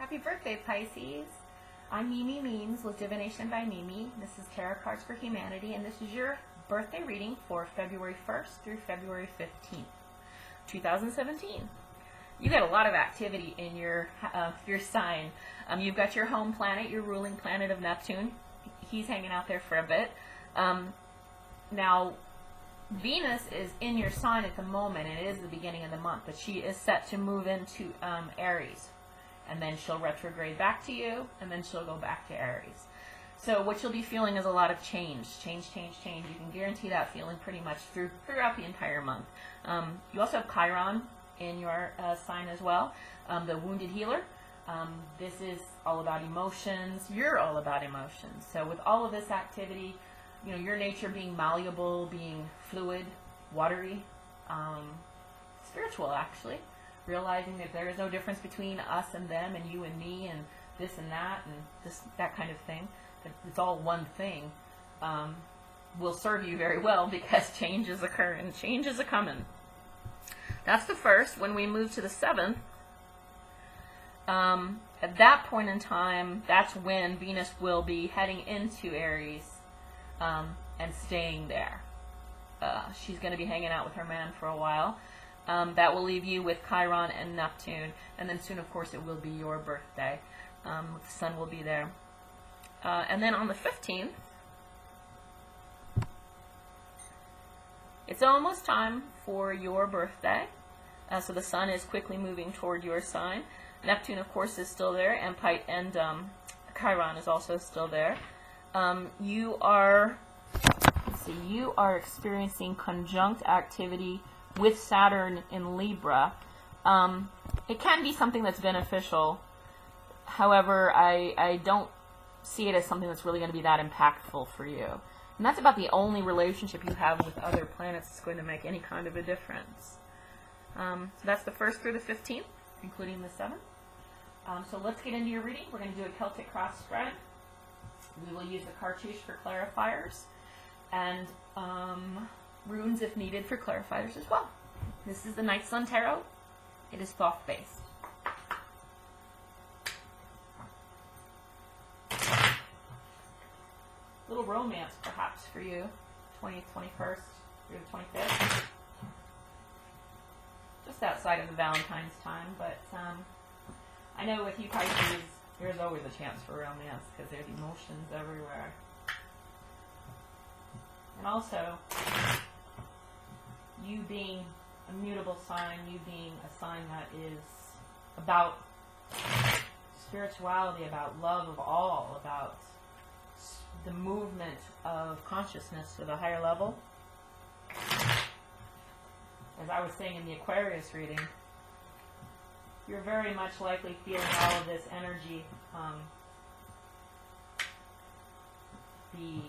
Happy birthday, Pisces. I'm Mimi Means with Divination by Mimi. This is Tarot Cards for Humanity, and this is your birthday reading for February 1st through February 15th, 2017. You got a lot of activity in your sign. You've got your home planet, your ruling planet of Neptune. He's hanging out there for a bit. Now, Venus is in your sign at the moment, and it is the beginning of the month, but she is set to move into Aries. And then she'll retrograde back to you, and then she'll go back to Aries. So what you'll be feeling is a lot of change. You can guarantee that feeling pretty much throughout the entire month. You also have Chiron in your sign as well, the wounded healer. This is all about emotions. You're all about emotions. So with all of this activity, you know, your nature being malleable, being fluid, watery, spiritual actually, realizing that there is no difference between us and them and you and me and this and that kind of thing, that it's all one thing, will serve you very well because change is occurring, change is a-coming. That's the first. When we move to the 7th, at that point in time, that's when Venus will be heading into Aries and staying there. She's going to be hanging out with her man for a while. That will leave you with Chiron and Neptune, and then soon, of course, it will be your birthday. The sun will be there. And then on the 15th, it's almost time for your birthday. So the sun is quickly moving toward your sign. Neptune, of course, is still there, and Chiron is also still there. You are experiencing conjunct activity with Saturn in Libra. It can be something that's beneficial. However, I don't see it as something that's really going to be that impactful for you. And that's about the only relationship you have with other planets that's going to make any kind of a difference. So that's the 1st through the 15th, including the 7th. So let's get into your reading. We're going to do a Celtic cross spread. We will use the Cartouche for clarifiers, and runes if needed for clarifiers as well. This is the Night Sun Tarot. It is thoth-based. Little romance, perhaps, for you, 20th, 21st through the 25th. Just outside of the Valentine's time, but I know with you Pisces, there's always a chance for romance because there's emotions everywhere. And also, you being a mutable sign, you being a sign that is about spirituality, about love of all, about the movement of consciousness to the higher level. As I was saying in the Aquarius reading, you're very much likely feeling all of this energy, the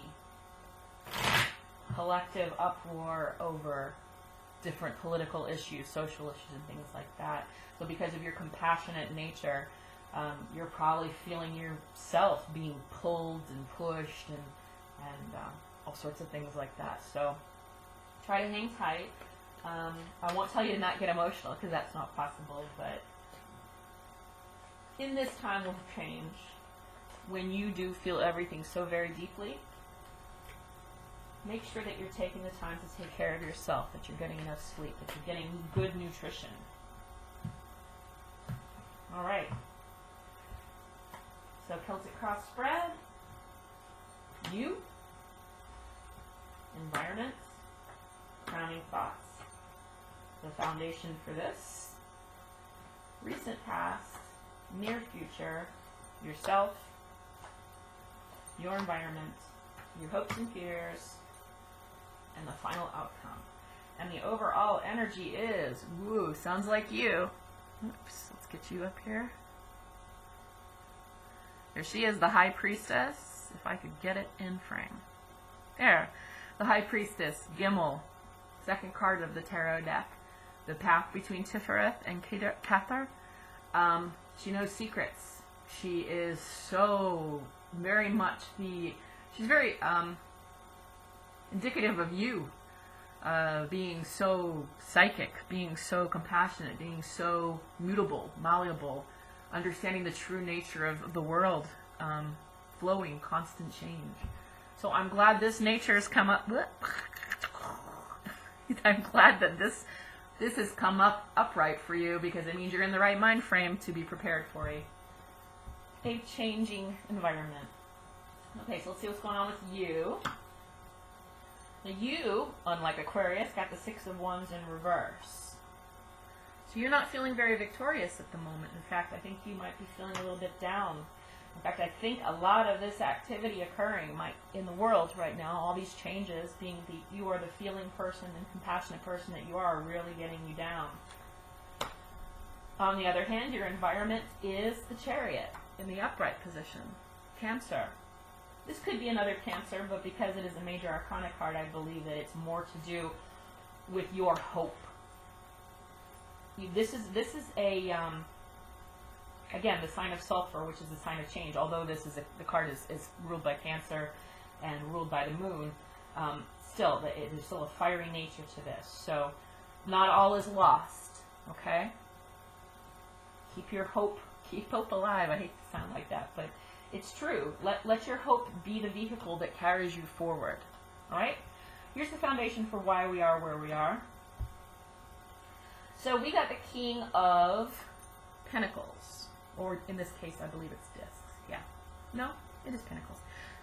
collective uproar over different political issues, social issues, and things like that. So because of your compassionate nature, you're probably feeling yourself being pulled and pushed and all sorts of things like that. So try to hang tight. I won't tell you to not get emotional because that's not possible, but in this time of change, when you do feel everything so very deeply, make sure that you're taking the time to take care of yourself, that you're getting enough sleep, that you're getting good nutrition. All right. So Celtic cross spread, you, environment, crowning thoughts, the foundation for this, recent past, near future, yourself, your environment, your hopes and fears, and the final outcome. And the overall energy is, woo, sounds like you. Oops, let's get you up here. There she is, the High Priestess, if I could get it in frame. There, the High Priestess, Gimel, second card of the tarot deck. The path between Tifereth and Cathar. She knows secrets. She is so very much she's very indicative of you, being so psychic, being so compassionate, being so mutable, malleable, understanding the true nature of the world, flowing, constant change. So I'm glad this nature has come up. I'm glad that this has come up upright for you, because it means you're in the right mind frame to be prepared for a changing environment. Okay, so let's see what's going on with you. Now you, unlike Aquarius, got the Six of Wands in reverse. So you're not feeling very victorious at the moment. In fact, I think you might be feeling a little bit down. In fact, I think a lot of this activity occurring in the world right now, all these changes, being you are the feeling person and compassionate person that you are really getting you down. On the other hand, your environment is the Chariot in the upright position. Cancer. This could be another Cancer, but because it is a major arcana card, I believe that it's more to do with your hope. This is a again, the sign of sulfur, which is the sign of change. Although this is the card is ruled by Cancer and ruled by the moon, still there's still a fiery nature to this. So not all is lost. Okay. Keep hope alive. I hate to sound like that, but it's true. Let your hope be the vehicle that carries you forward. All right. Here's the foundation for why we are where we are. So we got the King of Pentacles, or in this case, I believe it's discs. Yeah. No, it is Pentacles.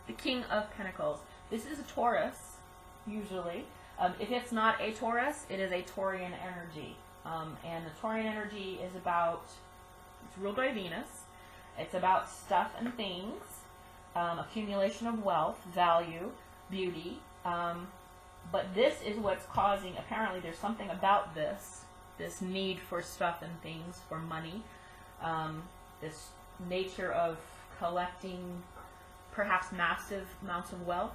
The King of Pentacles. This is a Taurus, usually. If it's not a Taurus, it is a Taurian energy. And the Taurian energy is it's ruled by Venus. It's about stuff and things, accumulation of wealth, value, beauty. But this is what's causing, apparently there's something about this need for stuff and things, for money, this nature of collecting perhaps massive amounts of wealth,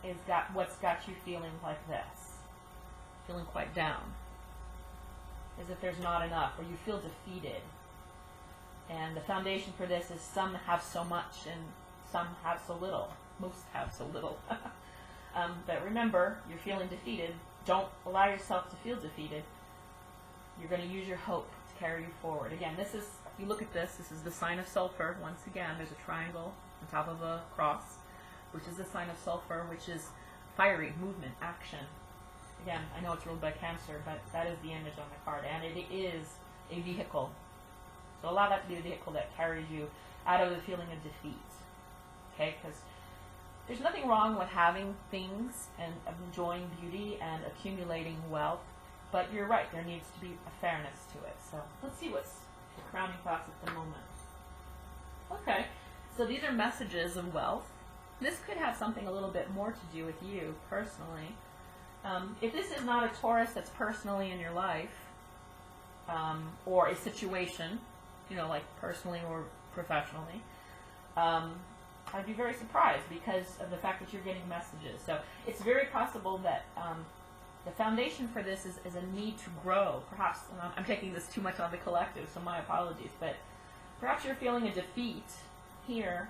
is what's got you feeling like this, feeling quite down, as if there's not enough, or you feel defeated. And the foundation for this is some have so much and some have so little. Most have so little. But remember, you're feeling defeated. Don't allow yourself to feel defeated. You're going to use your hope to carry you forward. Again, if you look at this is the sign of sulfur. Once again, there's a triangle on top of a cross, which is the sign of sulfur, which is fiery, movement, action. Again, I know it's ruled by Cancer, but that is the image on the card, and it is a vehicle. So allow that to be the vehicle that carries you out of the feeling of defeat. Okay, because there's nothing wrong with having things and enjoying beauty and accumulating wealth, but you're right, there needs to be a fairness to it. So let's see what's the crowning thoughts at the moment. Okay, so these are messages of wealth. This could have something a little bit more to do with you personally. If this is not a Taurus that's personally in your life, or a situation, like personally or professionally, I'd be very surprised because of the fact that you're getting messages. So it's very possible that the foundation for this is a need to grow. Perhaps, I'm taking this too much on the collective, so my apologies, but perhaps you're feeling a defeat here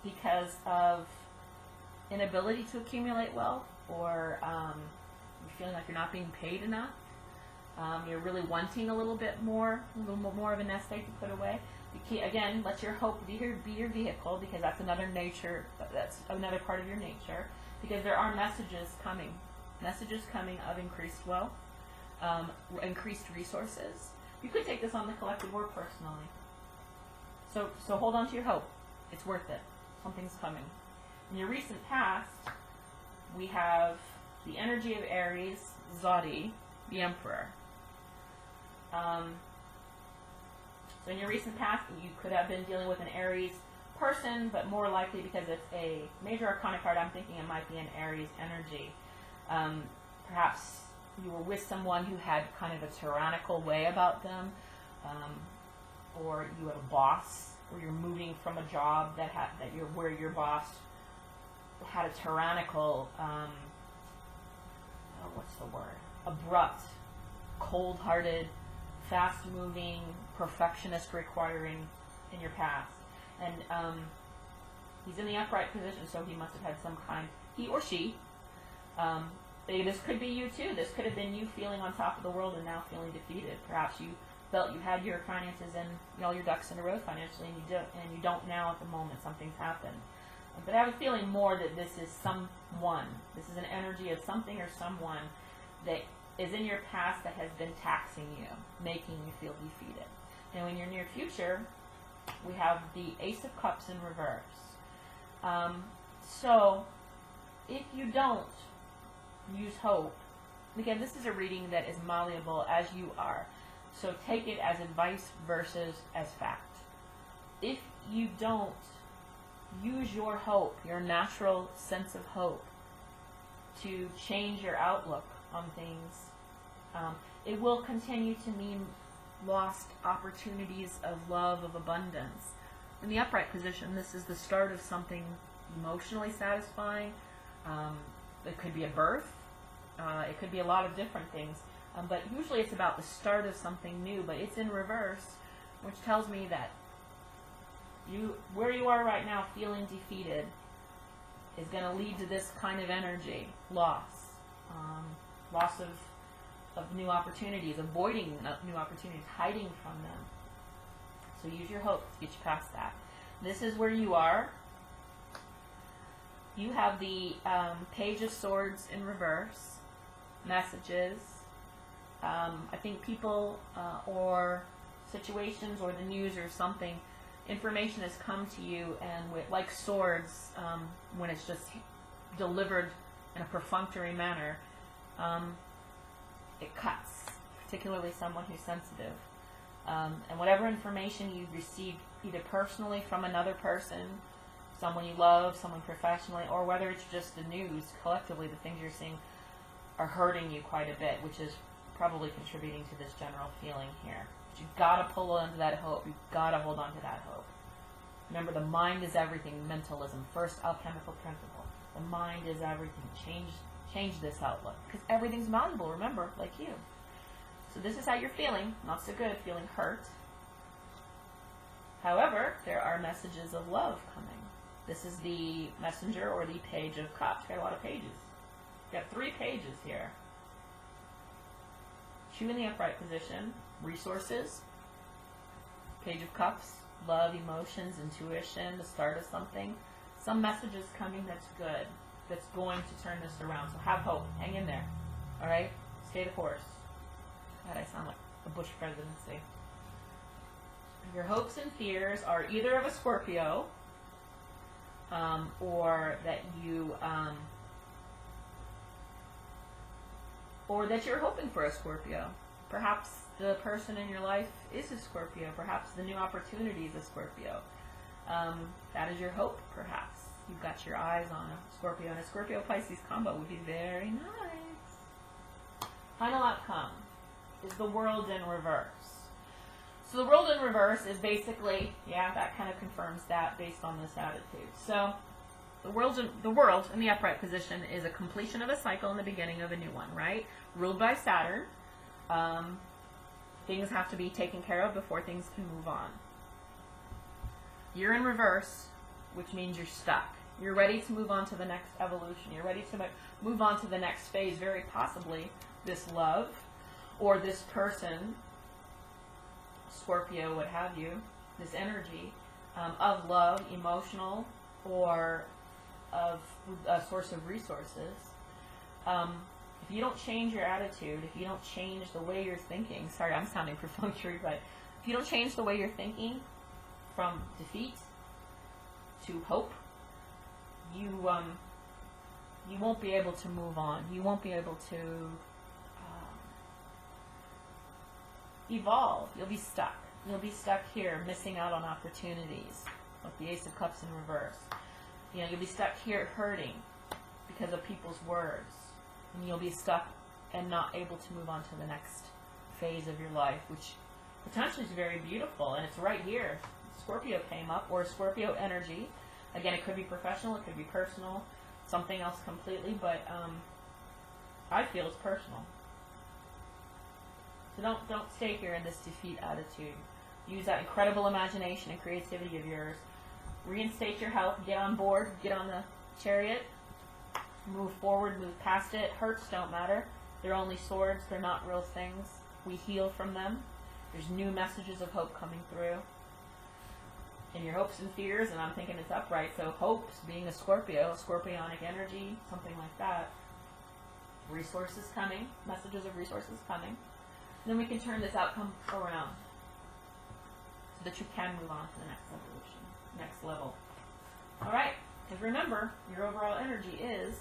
because of inability to accumulate wealth, or you're feeling like you're not being paid enough. You're really wanting a little bit more of a nest egg to put away. Again, let your hope be your vehicle, because that's another nature. That's another part of your nature. Because there are messages coming of increased wealth, increased resources. You could take this on the collective or personally. So hold on to your hope. It's worth it. Something's coming. In your recent past, we have the energy of Aries, Zodi, the Emperor. So in your recent past, you could have been dealing with an Aries person, but more likely, because it's a major arcana card, I'm thinking it might be an Aries energy. Perhaps you were with someone who had kind of a tyrannical way about them, or you had a boss, or you're moving from a job where your boss had a tyrannical, what's the word? Abrupt, cold-hearted, fast-moving, perfectionist requiring in your past. And he's in the upright position, so he must have had some kind, he or she, this could be you too. This could have been you feeling on top of the world and now feeling defeated. Perhaps you felt you had your finances and all your ducks in a row financially, and you don't now at the moment. Something's happened. But I have a feeling more that this is someone. This is an energy of something or someone that is in your past that has been taxing you, making you feel defeated. Now, in your near future, we have the Ace of Cups in reverse. So, if you don't use hope, again, this is a reading that is malleable as you are. So take it as advice versus as fact. If you don't use your hope, your natural sense of hope, to change your outlook on things, it will continue to mean lost opportunities of love, of abundance. In the upright position, this is the start of something emotionally satisfying. It could be a birth. It could be a lot of different things. But usually it's about the start of something new. But it's in reverse, which tells me that where you are right now feeling defeated is going to lead to this kind of energy. Loss. Loss of new opportunities, avoiding new opportunities, hiding from them. So use your hope to get you past that. This is where you are. You have the Page of Swords in reverse. Messages. I think people or situations or the news or something, information has come to you, and like swords, when it's just delivered in a perfunctory manner, it cuts, particularly someone who's sensitive. And whatever information you've received, either personally from another person, someone you love, someone professionally, or whether it's just the news, collectively the things you're seeing are hurting you quite a bit, which is probably contributing to this general feeling here. But you've got to pull into that hope. You've got to hold on to that hope. Remember, the mind is everything. Mentalism, first alchemical principle. The mind is everything. Change this outlook, because everything's malleable, remember, like you. So this is how you're feeling. Not so good, feeling hurt. However, there are messages of love coming. This is the Messenger or the Page of Cups. Got a lot of pages. Got 3 pages here. 2 in the upright position. Resources. Page of Cups. Love, emotions, intuition, the start of something. Some messages coming that's good, that's going to turn this around. So have hope. Hang in there. Alright? Stay the course. God, I sound like a Bush presidency. Your hopes and fears are either of a Scorpio, or that you, or that you're hoping for a Scorpio. Perhaps the person in your life is a Scorpio. Perhaps the new opportunity is a Scorpio. That is your hope, perhaps. You've got your eyes on a Scorpio, and a Scorpio-Pisces combo would be very nice. Final outcome is the World in reverse. So the World in reverse is basically, yeah, that kind of confirms that based on this attitude. So the world in the upright position is a completion of a cycle and the beginning of a new one, right? Ruled by Saturn. Things have to be taken care of before things can move on. You're in reverse, which means you're stuck. You're ready to move on to the next evolution. You're ready to move on to the next phase, very possibly this love or this person, Scorpio, what have you, this energy of love, emotional, or of a source of resources. If you don't change your attitude, if you don't change the way you're thinking, sorry, I'm sounding perfunctory, but if you don't change the way you're thinking from defeat to hope, you won't be able to move on. You won't be able to evolve. You'll be stuck. You'll be stuck here, missing out on opportunities, like the Ace of Cups in reverse. You know, you'll be stuck here hurting because of people's words. And you'll be stuck and not able to move on to the next phase of your life, which potentially is very beautiful. And it's right here. Scorpio came up, or Scorpio energy. Again, it could be professional, it could be personal, something else completely, but I feel it's personal. So don't stay here in this defeat attitude. Use that incredible imagination and creativity of yours. Reinstate your health. Get on board. Get on the chariot. Move forward. Move past it. Hurts don't matter. They're only swords. They're not real things. We heal from them. There's new messages of hope coming through. In your hopes and fears, and I'm thinking it's upright, so hopes being a Scorpio, scorpionic energy, something like that. Resources coming, messages of resources coming. And then we can turn this outcome around so that you can move on to the next evolution, next level. All right, because remember, your overall energy is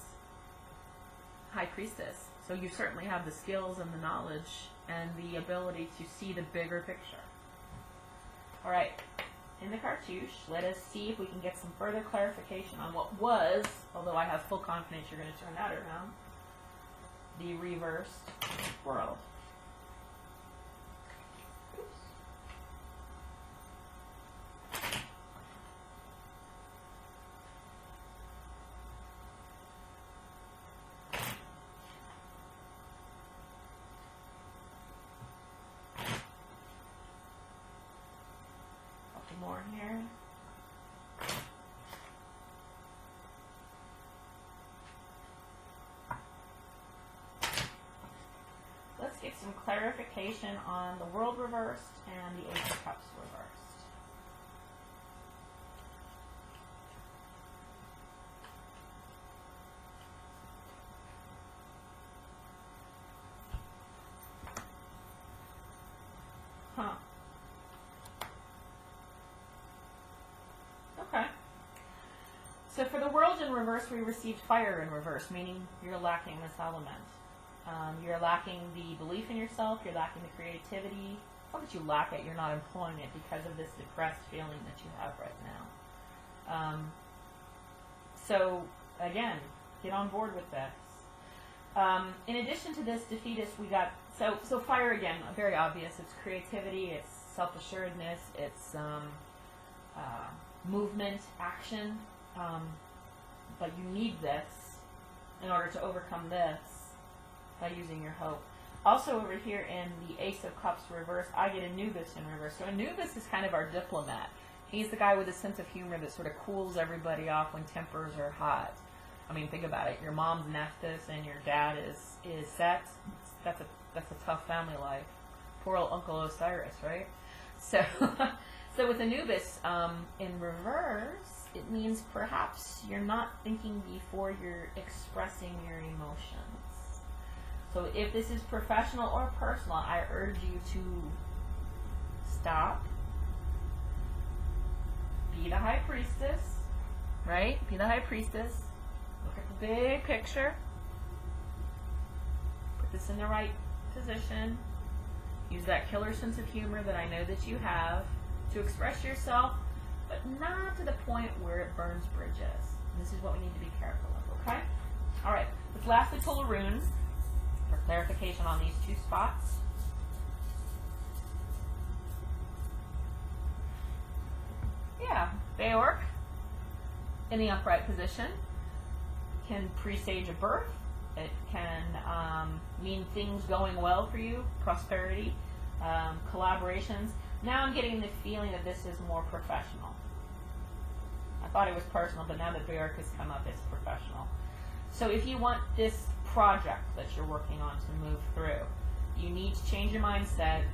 High Priestess. So you certainly have the skills and the knowledge and the ability to see the bigger picture. All right, in the cartouche, let us see if we can get some further clarification on what was, although I have full confidence you're going to turn that around, the reversed world. More here. Let's get some clarification on the world reversed and the Ace of Cups reversed. Huh. Okay. So for the world in reverse, we received fire in reverse, meaning you're lacking this element. You're lacking the belief in yourself. You're lacking the creativity. It's not that you lack it. You're not employing it because of this depressed feeling that you have right now. So again, get on board with this. In addition to this defeatist, we got so fire again. Very obvious. It's creativity. It's self-assuredness. It's movement, action, but you need this in order to overcome this by using your hope. Also over here in the Ace of Cups reverse, I get Anubis in reverse. So Anubis is kind of our diplomat. He's the guy with a sense of humor that sort of cools everybody off when tempers are hot. I mean, think about it. Your mom's Nephthys and your dad is Set. That's a tough family life. Poor old Uncle Osiris, right? So So with Anubis in reverse, it means perhaps you're not thinking before you're expressing your emotions. So if this is professional or personal, I urge you to stop, be the High Priestess, right? Be the High Priestess. Look at the big picture. Put this in the right position. Use that killer sense of humor that I know that you have to express yourself, but not to the point where it burns bridges. And this is what we need to be careful of, okay? All right, let's lastly pull a rune for clarification on these two spots. Yeah, Beork in the upright position can presage a birth. It can mean things going well for you, prosperity, collaborations. Now I'm getting the feeling that this is more professional. I thought it was personal, but now that Beork has come up, it's professional. So if you want this project that you're working on to move through, you need to change your mindset.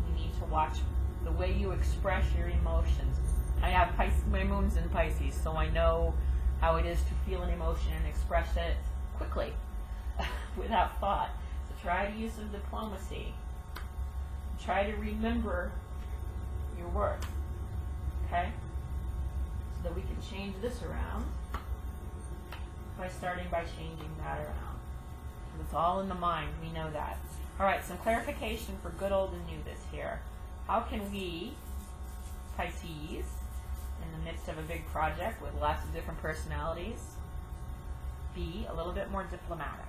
You need to watch the way you express your emotions. I have my moon's in Pisces, so I know how it is to feel an emotion and express it quickly, without thought. So try to use some diplomacy. Try to remember your worth, okay? So that we can change this around by starting by changing that around. It's all in the mind, we know that. All right, some clarification for good old Anubis here. How can we, Pisces, in the midst of a big project with lots of different personalities, be a little bit more diplomatic?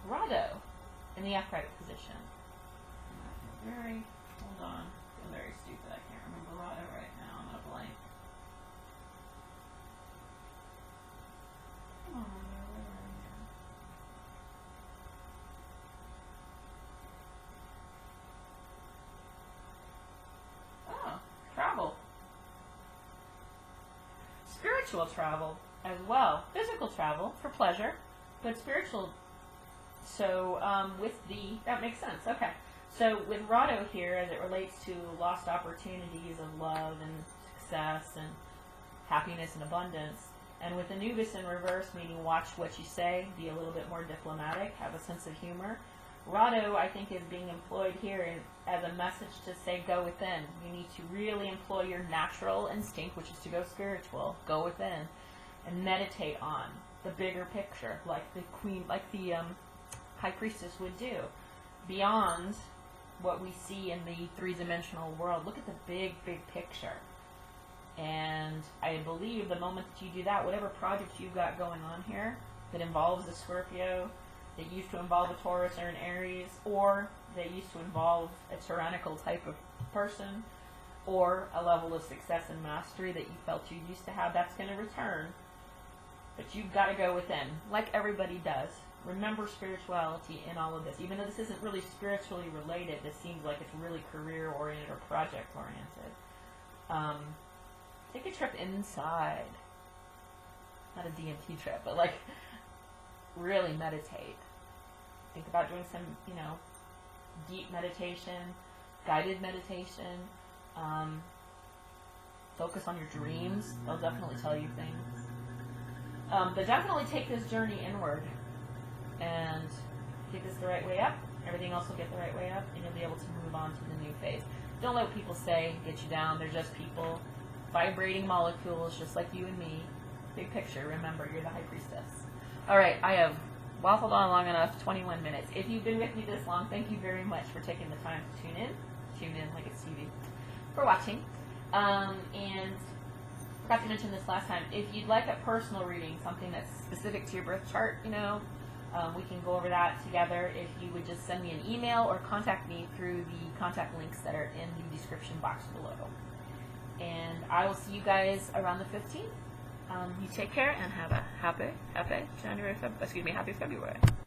Rado in the upright position. Hold on. I'm very stupid. I can't remember Rado right now. I'm gonna blank. Come on, where are you? Oh, travel. Spiritual travel as well. Physical travel for pleasure, but spiritual So that makes sense. Okay. So with Rado here, as it relates to lost opportunities of love and success and happiness and abundance, and with Anubis in reverse, meaning watch what you say, be a little bit more diplomatic, have a sense of humor. Rado, I think, is being employed here as a message to say, go within. You need to really employ your natural instinct, which is to go spiritual, go within, and meditate on the bigger picture, like the queen, like the high priestess would do, beyond what we see in the three-dimensional world. Look at the big, big picture. And I believe the moment that you do that, whatever project you've got going on here that involves a Scorpio, that used to involve a Taurus or an Aries, or that used to involve a tyrannical type of person, or a level of success and mastery that you felt you used to have, that's going to return. But you've got to go within, like everybody does. Remember spirituality in all of this. Even though this isn't really spiritually related, this seems like it's really career-oriented or project-oriented. Take a trip inside. Not a DMT trip, but like really meditate. Think about doing some, deep meditation, guided meditation. Focus on your dreams. They'll definitely tell you things. But definitely take this journey inward and get this the right way up. Everything else will get the right way up, and you'll be able to move on to the new phase. Don't let what people say get you down. They're just people, vibrating molecules, just like you and me. Big picture. Remember, you're the high priestess. All right, I have waffled on long enough, 21 minutes. If you've been with me this long, thank you very much for taking the time to tune in like it's TV, for watching. And forgot to mention this last time. If you'd like a personal reading, something that's specific to your birth chart, we can go over that together. If you would just send me an email or contact me through the contact links that are in the description box below. And I will see you guys around the 15th. You take care and have a happy February.